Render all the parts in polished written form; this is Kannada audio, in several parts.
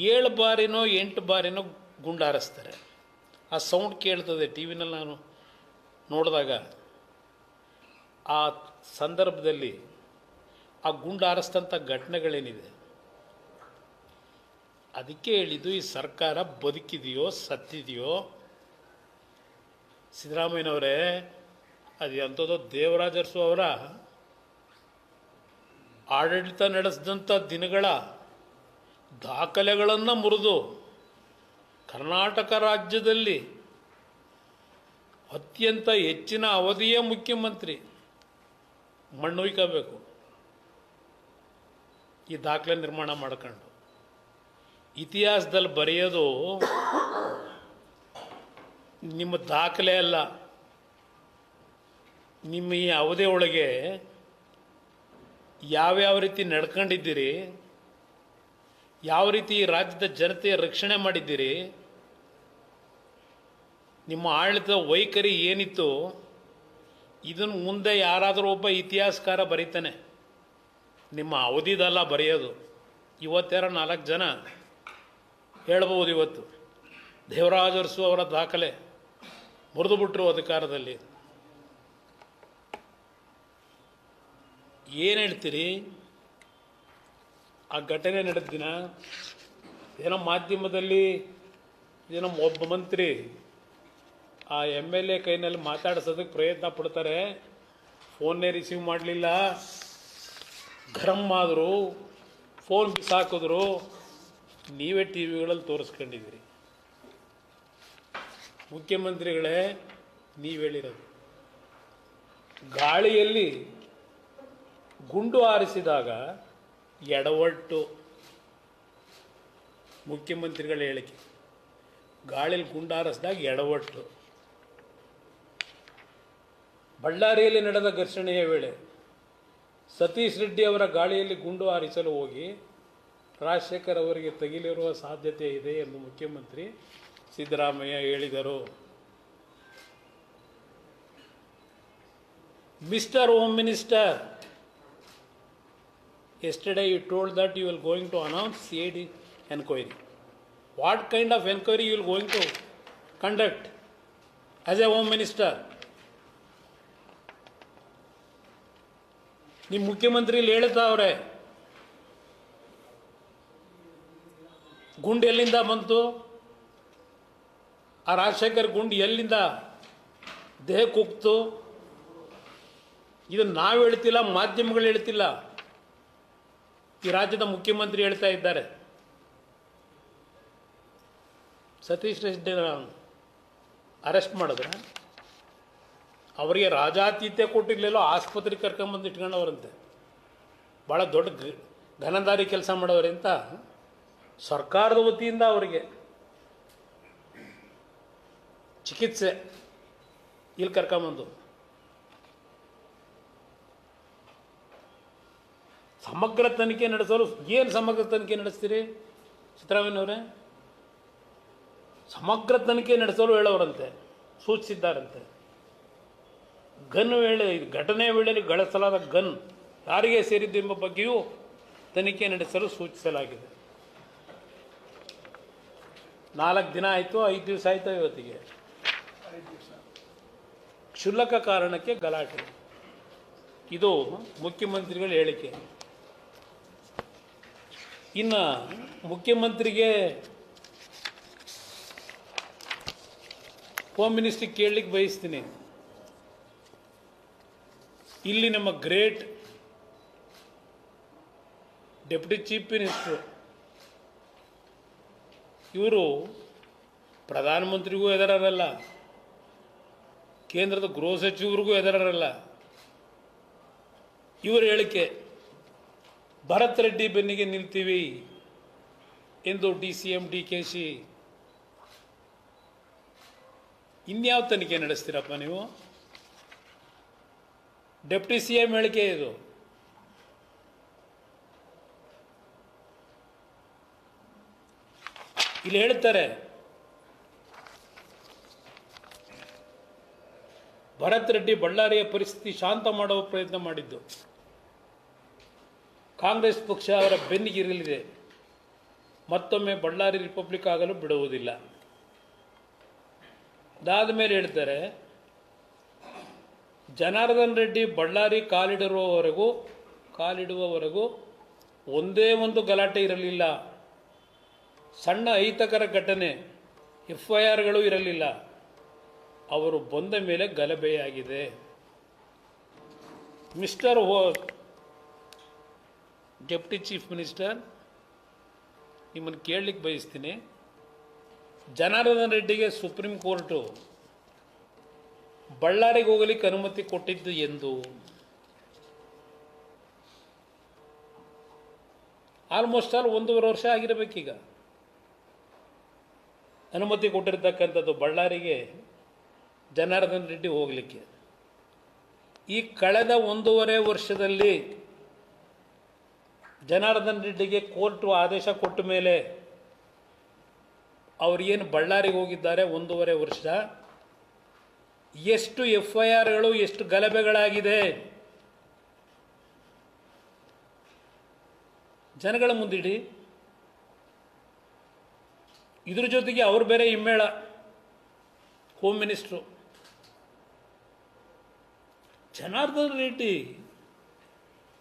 7 ಬಾರಿನೋ 8 ಬಾರಿನೋ ಗುಂಡು ಹಾರಿಸ್ತಾರೆ. ಆ ಸೌಂಡ್ ಕೇಳ್ತದೆ ಟಿ ವಿನಲ್ಲಿ ನಾನು ನೋಡಿದಾಗ. ಆ ಸಂದರ್ಭದಲ್ಲಿ ಆ ಗುಂಡು ಹಾರಿಸಿದಂಥ ಘಟನೆಗಳೇನಿದೆ, ಅದಕ್ಕೆ ಹೇಳಿದ್ದು ಈ ಸರ್ಕಾರ ಬದುಕಿದೆಯೋ ಸತ್ತಿದೆಯೋ. ಸಿದ್ದರಾಮಯ್ಯನವರೇ, ಅದು ಎಂಥದೋ ದೇವರಾಜ ಅರಸು ಅವರ ಆಡಳಿತ ನಡೆಸಿದಂಥ ದಿನಗಳ ದಾಖಲೆಗಳನ್ನು ಮುರಿದು ಕರ್ನಾಟಕ ರಾಜ್ಯದಲ್ಲಿ ಅತ್ಯಂತ ಹೆಚ್ಚಿನ ಅವಧಿಯ ಮುಖ್ಯಮಂತ್ರಿ ಮಣ್ಣುಯ್ಕೋಬೇಕು ಈ ದಾಖಲೆ ನಿರ್ಮಾಣ ಮಾಡ್ಕೊಂಡು. ಇತಿಹಾಸದಲ್ಲಿ ಬರೆಯೋದು ನಿಮ್ಮ ದಾಖಲೆ ಅಲ್ಲ, ನಿಮ್ಮ ಈ ಅವಧಿ ಒಳಗೆ ಯಾವ್ಯಾವ ರೀತಿ ನಡ್ಕೊಂಡಿದ್ದೀರಿ, ಯಾವ ರೀತಿ ರಾಜ್ಯದ ಜನತೆಯ ರಕ್ಷಣೆ ಮಾಡಿದ್ದೀರಿ, ನಿಮ್ಮ ಆಡಳಿತದ ವೈಖರಿ ಏನಿತ್ತು, ಇದನ್ನು ಮುಂದೆ ಯಾರಾದರೂ ಒಬ್ಬ ಇತಿಹಾಸಕಾರ ಬರೀತಾನೆ. ನಿಮ್ಮ ಅವಧಿದಲ್ಲ ಬರೆಯೋದು. ಇವತ್ತಾರ 4 ಜನ ಹೇಳ್ಬೋದು, ಇವತ್ತು ದೇವರಾಜ ಅರಸು ಅವರ ದಾಖಲೆ ಮುರಿದು ಬಿಟ್ಟರು ಅಧಿಕಾರದಲ್ಲಿ. ಏನು ಹೇಳ್ತೀರಿ? ಆ ಘಟನೆ ನಡೆದ ದಿನ ಏನೋ ಮಾಧ್ಯಮದಲ್ಲಿ ಏನೋ ಒಬ್ಬ ಮಂತ್ರಿ ಆ MLA ಕೈನಲ್ಲಿ ಮಾತಾಡಿಸೋದಕ್ಕೆ ಪ್ರಯತ್ನ ಪಡ್ತಾರೆ, ಫೋನ್ನೇ ರಿಸೀವ್ ಮಾಡಲಿಲ್ಲ, ಗರಂ ಆದರು, ಫೋನ್ ಬಿಸಾಕಿದ್ರು. ನೀವೇ ಟಿ ವಿಗಳಲ್ಲಿ ತೋರಿಸ್ಕೊಂಡಿದ್ದೀರಿ. ಮುಖ್ಯಮಂತ್ರಿಗಳೇ, ನೀವು ಹೇಳಿರೋದು ಗಾಳಿಯಲ್ಲಿ ಗುಂಡು ಹಾರಿಸಿದಾಗ ಎಡವಟ್ಟು. ಮುಖ್ಯಮಂತ್ರಿಗಳ ಹೇಳಿಕೆ, ಗಾಳಿಯಲ್ಲಿ ಗುಂಡು ಹಾರಿಸಿದಾಗ ಎಡವಟ್ಟು. ಬಳ್ಳಾರಿಯಲ್ಲಿ ನಡೆದ ಘರ್ಷಣೆಯ ವೇಳೆ ಸತೀಶ್ ರೆಡ್ಡಿ ಅವರ ಗಾಳಿಯಲ್ಲಿ ಗುಂಡು ಹಾರಿಸಲು ಹೋಗಿ ರಾಜಶೇಖರ್ ಅವರಿಗೆ ತಗುಲಿರುವ ಸಾಧ್ಯತೆ ಇದೆ ಎಂದು ಮುಖ್ಯಮಂತ್ರಿ ಸಿದ್ದರಾಮಯ್ಯ ಹೇಳಿದರು. Mister home minister, yesterday you told that you will going to announce CID enquiry. What kind of enquiry you will going to conduct as a home minister? ನಿಮ್ಮ ಮುಖ್ಯಮಂತ್ರಿ ಹೇಳ್ತಾವ್ರೆ ಗುಂಡು ಎಲ್ಲಿಂದ ಬಂತು, ಆ ರಾಜಶೇಖರ್ ಗುಂಡು ಎಲ್ಲಿಂದ ದೇಹಕ್ಕೆ ಹೋಗ್ತು, ಇದನ್ನು ನಾವು ಹೇಳ್ತಿಲ್ಲ, ಮಾಧ್ಯಮಗಳು ಹೇಳ್ತಿಲ್ಲ, ಈ ರಾಜ್ಯದ ಮುಖ್ಯಮಂತ್ರಿ ಹೇಳ್ತಾ ಇದ್ದಾರೆ. ಸತೀಶ್ ರೆಡ್ಡಿನ ಅರೆಸ್ಟ್ ಮಾಡಿದ್ರೆ ಅವರಿಗೆ ರಾಜಾತೀತ್ಯ ಕೊಟ್ಟಿರಲಿಲ್ಲ, ಆಸ್ಪತ್ರೆಗೆ ಕರ್ಕೊಂಬಂದು ಇಟ್ಕೊಂಡವರಂತೆ. ಭಾಳ ದೊಡ್ಡ ಘನದಾರಿ ಕೆಲಸ ಮಾಡೋರು ಅಂತ ಸರ್ಕಾರದ ವತಿಯಿಂದ ಅವರಿಗೆ ಚಿಕಿತ್ಸೆ ಇಲ್ಲಿ ಕರ್ಕೊಂಬಂದು. ಸಮಗ್ರ ತನಿಖೆ ನಡೆಸಲು ಏನು ಸಮಗ್ರ ತನಿಖೆ ನಡೆಸ್ತೀರಿ ಸಿದ್ದರಾಮಯ್ಯನವರೇ? ಸಮಗ್ರ ತನಿಖೆ ನಡೆಸಲು ಹೇಳೋರಂತೆ, ಸೂಚಿಸಿದ್ದಾರಂತೆ. ಘಟನೆ ವೇಳೆಯಲ್ಲಿ ಗಳಿಸಲಾದ ಗನ್ ಯಾರಿಗೆ ಸೇರಿದ್ದು ಎಂಬ ಬಗ್ಗೆಯೂ ತನಿಖೆ ನಡೆಸಲು ಸೂಚಿಸಲಾಗಿದೆ. 4 ದಿನ ಆಯಿತು, 5 ದಿವಸ ಆಯಿತು ಇವತ್ತಿಗೆ. ಕ್ಷುಲ್ಲಕ ಕಾರಣಕ್ಕೆ ಗಲಾಟೆ. ಇದು ಮುಖ್ಯಮಂತ್ರಿಗಳ ಹೇಳಿಕೆ. ಇನ್ನು ಮುಖ್ಯಮಂತ್ರಿಗೆ ಹೋಮ್ ಮಿನಿಸ್ಟ್ರಿಗೆ ಕೇಳಲಿಕ್ಕೆ ಬಯಸ್ತೀನಿ. ಇಲ್ಲಿ ನಮ್ಮ ಗ್ರೇಟ್ ಡೆಪ್ಯೂಟಿ ಚೀಫ್ ಮಿನಿಸ್ಟ್ರು ಇವರು ಪ್ರಧಾನಮಂತ್ರಿಗೂ ಎದುರಲ್ಲ, ಕೇಂದ್ರದ ಗೃಹ ಸಚಿವರಿಗೂ ಎದುರಲ್ಲ. ಇವರ ಹೇಳಿಕೆ, ಭರತ್ ರೆಡ್ಡಿ ಬೆನ್ನಿಗೆ ನಿಲ್ತೀವಿ ಎಂದು DCM DKC. ಇನ್ಯಾವ ತನಿಖೆ ನಡೆಸ್ತೀರಪ್ಪ ನೀವು? ಡೆಪ್ಟಿ CM ಹೇಳಿಕೆ ಇದು. ಇಲ್ಲಿ ಹೇಳ್ತಾರೆ, ಭರತ್ ರೆಡ್ಡಿ ಬಳ್ಳಾರಿಯ ಪರಿಸ್ಥಿತಿ ಶಾಂತ ಮಾಡುವ ಪ್ರಯತ್ನ ಮಾಡಿದ್ದು ಕಾಂಗ್ರೆಸ್ ಪಕ್ಷ ಅವರ ಬೆನ್ನಿಗಿರಲಿದೆ. ಮತ್ತೊಮ್ಮೆ ಬಳ್ಳಾರಿ ರಿಪಬ್ಲಿಕ್ ಆಗಲು ಬಿಡುವುದಿಲ್ಲ. ಅದಾದ ಮೇಲೆ ಹೇಳ್ತಾರೆ, ಜನಾರ್ದನ್ ರೆಡ್ಡಿ ಬಳ್ಳಾರಿ ಕಾಲಿಡುವವರೆಗೂ ಒಂದೇ ಒಂದು ಗಲಾಟೆ ಇರಲಿಲ್ಲ. ಸಣ್ಣ ಅಹಿತಕರ ಘಟನೆ, FIRಗಳು ಇರಲಿಲ್ಲ. ಅವರು ಬಂದ ಮೇಲೆ ಗಲಭೆಯಾಗಿದೆ. ಮಿಸ್ಟರ್ ಡೆಪ್ಟಿ ಚೀಫ್ ಮಿನಿಸ್ಟರ್, ನಿಮ್ಮನ್ನು ಕೇಳಲಿಕ್ಕೆ ಬಯಸ್ತೀನಿ, ಜನಾರ್ದನ್ ರೆಡ್ಡಿಗೆ ಸುಪ್ರೀಂ ಕೋರ್ಟು ಬಳ್ಳಾರಿಗೆ ಹೋಗಲಿಕ್ಕೆ ಅನುಮತಿ ಕೊಟ್ಟಿದ್ದು ಎಂದು? ಆಲ್ಮೋಸ್ಟ್ ಆಲ್ 1.5 ವರ್ಷ ಆಗಿರಬೇಕೀಗ ಅನುಮತಿ ಕೊಟ್ಟಿರ್ತಕ್ಕಂಥದ್ದು ಬಳ್ಳಾರಿಗೆ ಜನಾರ್ದನ್ ರೆಡ್ಡಿ ಹೋಗಲಿಕ್ಕೆ. ಈ ಕಳೆದ 1.5 ವರ್ಷದಲ್ಲಿ ಜನಾರ್ದನ್ ರೆಡ್ಡಿಗೆ ಕೋರ್ಟು ಆದೇಶ ಕೊಟ್ಟ ಮೇಲೆ ಏನು ಬಳ್ಳಾರಿಗೆ ಹೋಗಿದ್ದಾರೆ 1.5 ವರ್ಷ, ಎಷ್ಟು FIRಗಳು, ಎಷ್ಟು ಗಲಭೆಗಳಾಗಿದೆ ಜನಗಳ ಮುಂದಿಡಿ. ಇದ್ರ ಜೊತೆಗೆ ಅವ್ರು ಬೇರೆ ಹಿಮ್ಮೇಳ, ಹೋಮ್ ಮಿನಿಸ್ಟ್ರು. ಜನಾರ್ದನ್ ರೆಡ್ಡಿ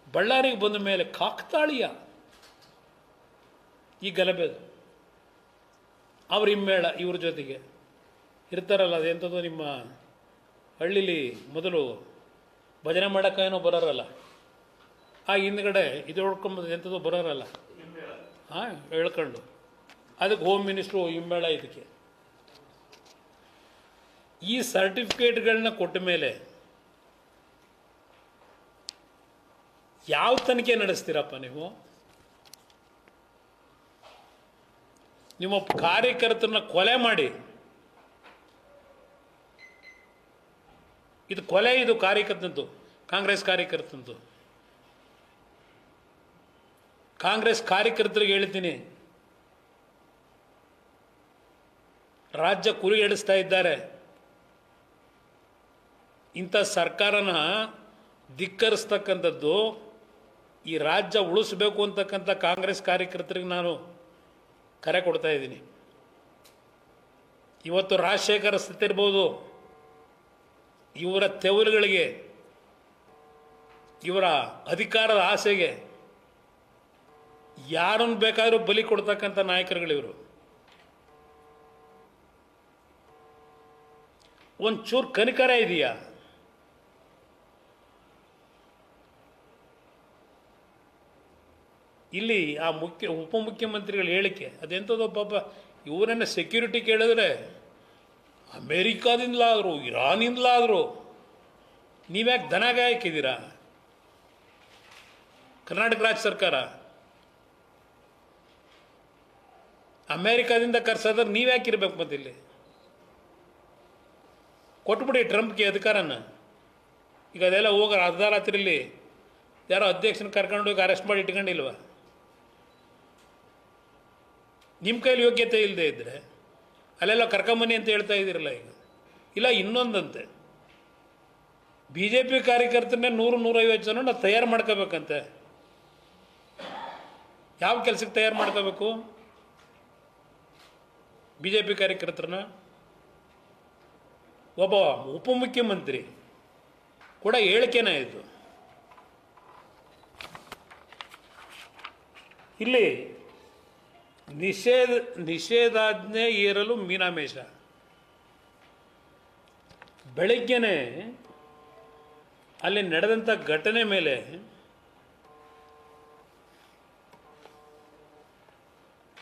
ಬಳ್ಳಾರಿಗೆ ಬಂದ ಮೇಲೆ ಕಾಕ್ತಾಳೀಯ ಈ ಗಲಭೆ. ಅವ್ರ ಹಿಮ್ಮೇಳ ಇವ್ರ ಜೊತೆಗೆ ಇರ್ತಾರಲ್ಲ, ಅದೆಂಥದ್ದು ನಿಮ್ಮ ಹಳ್ಳಿಲಿ ಮೊದಲು ಭಜನೆ ಮಾಡೋಕ್ಕೇನೋ ಬರೋರಲ್ಲ, ಆ ಹಿಂದ್ಗಡೆ ಇದು ಹೊಡ್ಕೊಂಬಂದು ಎಂಥದ್ದು ಬರೋರಲ್ಲ, ಹೇಳ್ಕೊಂಡು, ಅದಕ್ಕೆ ಹೋಮ್ ಮಿನಿಸ್ಟ್ರು ಹಿಮ್ಮೇಳ. ಇದಕ್ಕೆ ಈ ಸರ್ಟಿಫಿಕೇಟ್ಗಳನ್ನ ಕೊಟ್ಟ ಮೇಲೆ ಯಾವ ತನಿಖೆ ನಡೆಸ್ತೀರಪ್ಪ ನೀವು? ನಿಮ್ಮ ಕಾರ್ಯಕರ್ತರನ್ನ ಕೊಲೆ ಮಾಡಿ, ಇದು ಕೊಲೆ, ಇದು ಕಾರ್ಯಕರ್ತಂದು, ಕಾಂಗ್ರೆಸ್ ಕಾರ್ಯಕರ್ತಂದು. ಕಾಂಗ್ರೆಸ್ ಕಾರ್ಯಕರ್ತರಿಗೆ ಹೇಳ್ತೀನಿ, ರಾಜ್ಯ ಕುರಿಗೆಡಿಸ್ತಾ ಇದ್ದಾರೆ. ಇಂಥ ಸರ್ಕಾರನ ಧಿಕ್ಕರಿಸ್ತಕ್ಕಂಥದ್ದು, ಈ ರಾಜ್ಯ ಉಳಿಸಬೇಕು ಅಂತಕ್ಕಂಥ ಕಾಂಗ್ರೆಸ್ ಕಾರ್ಯಕರ್ತರಿಗೆ ನಾನು ಕರೆ ಕೊಡ್ತಾ ಇದ್ದೀನಿ. ಇವತ್ತು ರಾಜಶೇಖರ ಸತ್ತಿರ್ಬೋದು, ಇವರ ತೆವರುಗಳಿಗೆ, ಇವರ ಅಧಿಕಾರದ ಆಸೆಗೆ ಯಾರನ್ನು ಬೇಕಾದರೂ ಬಲಿ ಕೊಡ್ತಕ್ಕಂಥ ನಾಯಕರುಗಳಿವರು. ಒಂಚೂರು ಕನಿಕರ ಇದೆಯಾ? ಇಲ್ಲಿ ಆ ಉಪಮುಖ್ಯಮಂತ್ರಿಗಳ ಹೇಳಿಕೆ ಅದೆಂಥದ್ದು ಪಾಪ, ಇವರನ್ನ ಸೆಕ್ಯೂರಿಟಿ ಕೇಳಿದ್ರೆ ಅಮೇರಿಕಾದಿಂದಲಾದರೂ ಇರಾನಿಂದಲಾದರೂ ನೀವ್ಯಾಕೆ ದನಗ ಹಾಕಿದ್ದೀರಾ? ಕರ್ನಾಟಕ ರಾಜ್ಯ ಸರ್ಕಾರ ಅಮೇರಿಕಾದಿಂದ ಕರ್ಸೋದ್ರೆ ನೀವ್ಯಾಕೆ ಇರ್ಬೇಕು? ಮತ್ತೆ ಇಲ್ಲಿ ಕೊಟ್ಬಿಡಿ ಟ್ರಂಪ್ಗೆ ಅಧಿಕಾರನ. ಈಗ ಅದೆಲ್ಲ ಹೋಗಿ ಅರ್ಧ ರಾತ್ರಿಯಲ್ಲಿ ಯಾರೋ ಅಧ್ಯಕ್ಷನ ಕರ್ಕೊಂಡೋಗಿ ಅರೆಸ್ಟ್ ಮಾಡಿ ಇಟ್ಕೊಂಡಿಲ್ವ? ನಿಮ್ಮ ಕೈಲಿ ಯೋಗ್ಯತೆ ಇಲ್ಲದೆ ಇದ್ದರೆ ಅಲ್ಲೆಲ್ಲ ಕರ್ಕೊಂಬನ್ನಿ ಅಂತ ಹೇಳ್ತಾ ಇದ್ದೀರಲ್ಲ. ಈಗ ಇಲ್ಲ, ಇನ್ನೊಂದಂತೆ BJP ಕಾರ್ಯಕರ್ತರನ್ನೇ 100-150 ಜನ ನಾವು ತಯಾರು ಮಾಡ್ಕೋಬೇಕಂತೆ. ಯಾವ ಕೆಲಸಕ್ಕೆ ತಯಾರು ಮಾಡ್ಕೋಬೇಕು BJP ಕಾರ್ಯಕರ್ತರನ್ನ? ಒಬ್ಬ ಉಪಮುಖ್ಯಮಂತ್ರಿ ಕೂಡ ಹೇಳಿಕೆನ ಇದು. ಇಲ್ಲಿ ನಿಷೇಧಾಜ್ಞೆ ಏರಲು ಮೀನಾಮೇಷ. ಬೆಳಗ್ಗೆನೆ ಅಲ್ಲಿ ನಡೆದಂಥ ಘಟನೆ ಮೇಲೆ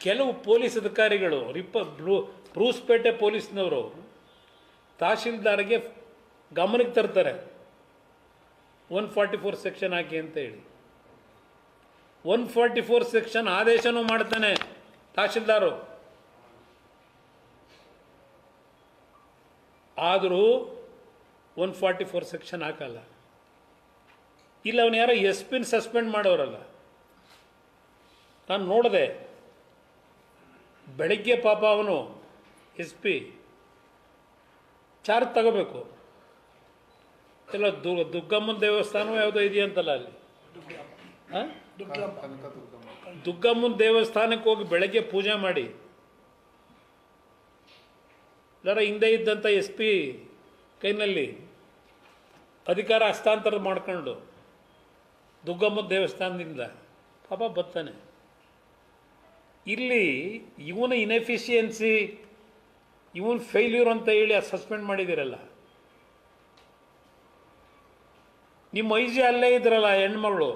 ಕೆಲವು ಪೊಲೀಸ್ ಅಧಿಕಾರಿಗಳು, ಬ್ರೂಸ್ಪೇಟೆ ಪೊಲೀಸ್ನವರು ತಹಶೀಲ್ದಾರ್ಗೆ ಗಮನಕ್ಕೆ ತರ್ತಾರೆ, 144 ಸೆಕ್ಷನ್ ಹಾಕಿ ಅಂತ ಹೇಳಿ. 144 ಸೆಕ್ಷನ್ ಆದೇಶನೂ ಮಾಡ್ತಾನೆ ತಹಶೀಲ್ದಾರು. ಆದರೂ 144 ಸೆಕ್ಷನ್ ಹಾಕಲ್ಲ. ಇಲ್ಲ, ಅವನು ಯಾರೋ SP ಸಸ್ಪೆಂಡ್ ಮಾಡೋರಲ್ಲ. ನಾನು ನೋಡಿದೆ ಬೆಳಗ್ಗೆ, ಪಾಪ ಅವನು SP ಚಾರ್ಜ್ ತಗೋಬೇಕು. ಎಲ್ಲ ದುಗ್ಗಮ್ಮನ ದೇವಸ್ಥಾನ ಯಾವುದೋ ಇದೆಯಂತಲ್ಲ ಅಲ್ಲಿ, ಹಾಂ ದುಗ್ಗಮ್ಮನ ದೇವಸ್ಥಾನಕ್ಕೆ ಹೋಗಿ ಬೆಳಗ್ಗೆ ಪೂಜೆ ಮಾಡಿ, ಅದರ ಹಿಂದೆ ಇದ್ದಂಥ SP ಕೈನಲ್ಲಿ ಅಧಿಕಾರ ಹಸ್ತಾಂತರ ಮಾಡ್ಕೊಂಡು ದುಗ್ಗಮ್ಮನ ದೇವಸ್ಥಾನದಿಂದ ಪಾಪ ಬರ್ತಾನೆ. ಇಲ್ಲಿ ಇವನ ಇನ್ಎಫಿಷಿಯನ್ಸಿ, ಇವನ್ ಫೇಲ್ಯೂರ್ ಅಂತ ಹೇಳಿ ಸಸ್ಪೆಂಡ್ ಮಾಡಿದಿರಲ್ಲ. ನಿಮ್ಮ IG ಅಲ್ಲೇ ಇದ್ರಲ್ಲ ಹೆಣ್ಮಗಳು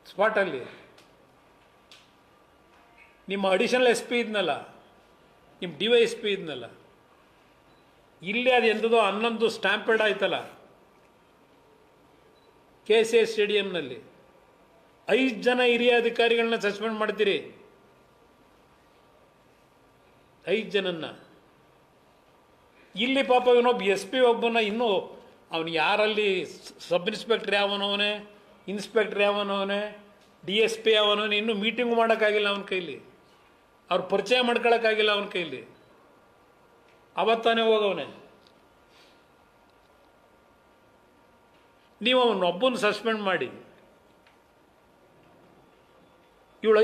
ಸ್ಪಾಟಲ್ಲಿ, ನಿಮ್ಮ ಅಡಿಷನಲ್ SP ಇದ್ನಲ್ಲ, ನಿಮ್ಮ DYSP ಇದ್ನಲ್ಲ, ಇಲ್ಲಿ ಅದು ಎಂಥದೋ 11 ಸ್ಟ್ಯಾಂಪೇಡ್ ಆಯ್ತಲ್ಲ KCA ಸ್ಟೇಡಿಯಂನಲ್ಲಿ. 5 ಜನ ಹಿರಿಯ ಅಧಿಕಾರಿಗಳನ್ನ ಸಸ್ಪೆಂಡ್ ಮಾಡ್ತೀರಿ, 5 ಜನನ್ನ. ಇಲ್ಲಿ ಪಾಪ ಇವನೊಬ್ಬ SP ಒಬ್ಬನ ಇನ್ನೂ ಅವನು ಯಾರಲ್ಲಿ ಸಬ್ ಇನ್ಸ್ಪೆಕ್ಟರ್ ಯಾವನವನೇ, ಇನ್ಸ್ಪೆಕ್ಟರ್ ಯಾವನವನೇ, DSP ಯಾವನವನೇ, ಇನ್ನೂ ಮೀಟಿಂಗ್ ಮಾಡೋಕ್ಕಾಗಿಲ್ಲ ಅವನ ಕೈಲಿ, ಅವ್ರ ಪರಿಚಯ ಮಾಡ್ಕೊಳಕ್ಕಾಗಿಲ್ಲ ಅವನ ಕೈಲಿ. ಅವತ್ತಾನೆ ಹೋಗವನೆ. ನೀವು ಅವನೊಬ್ಬನ ಸಸ್ಪೆಂಡ್ ಮಾಡಿ, ಇವಳು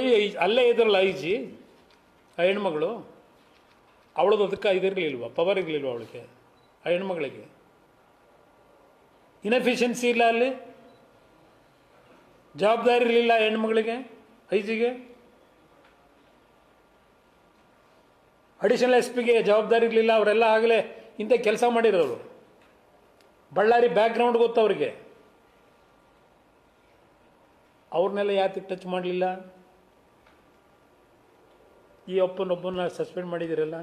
ಅಲ್ಲೇ ಇದ್ರಲ್ಲ IG ಆ ಹೆಣ್ಮಗಳು, ಅವಳದು ಅದಕ್ಕೆ ಇದಿರಲಿಲ್ವ, ಪವರ್ ಇರಲಿಲ್ವ ಅವಳಿಗೆ, ಆ ಹೆಣ್ಮಗಳಿಗೆ ಇನ್ಎಫಿಷಿಯನ್ಸಿ ಇಲ್ಲ, ಅಲ್ಲಿ ಜವಾಬ್ದಾರಿ ಇರಲಿಲ್ಲ ಹೆಣ್ಮಗಳಿಗೆ, IG-ಗೆ. ಅಡಿಷನಲ್ SP ಗೆ ಜವಾಬ್ದಾರಿ ಇರಲಿಲ್ಲ. ಅವರೆಲ್ಲ ಆಗಲೇ ಇಂಥ ಕೆಲಸ ಮಾಡಿರೋರು, ಬಳ್ಳಾರಿ ಬ್ಯಾಕ್ಗ್ರೌಂಡ್ ಗೊತ್ತು ಅವ್ರಿಗೆ. ಅವ್ರನ್ನೆಲ್ಲ ಯಾತಕ್ಕೆ ಟಚ್ ಮಾಡಲಿಲ್ಲ? ಈ ಒಬ್ಬನೊಬ್ಬನ ಸಸ್ಪೆಂಡ್ ಮಾಡಿದಿರಲ್ಲ.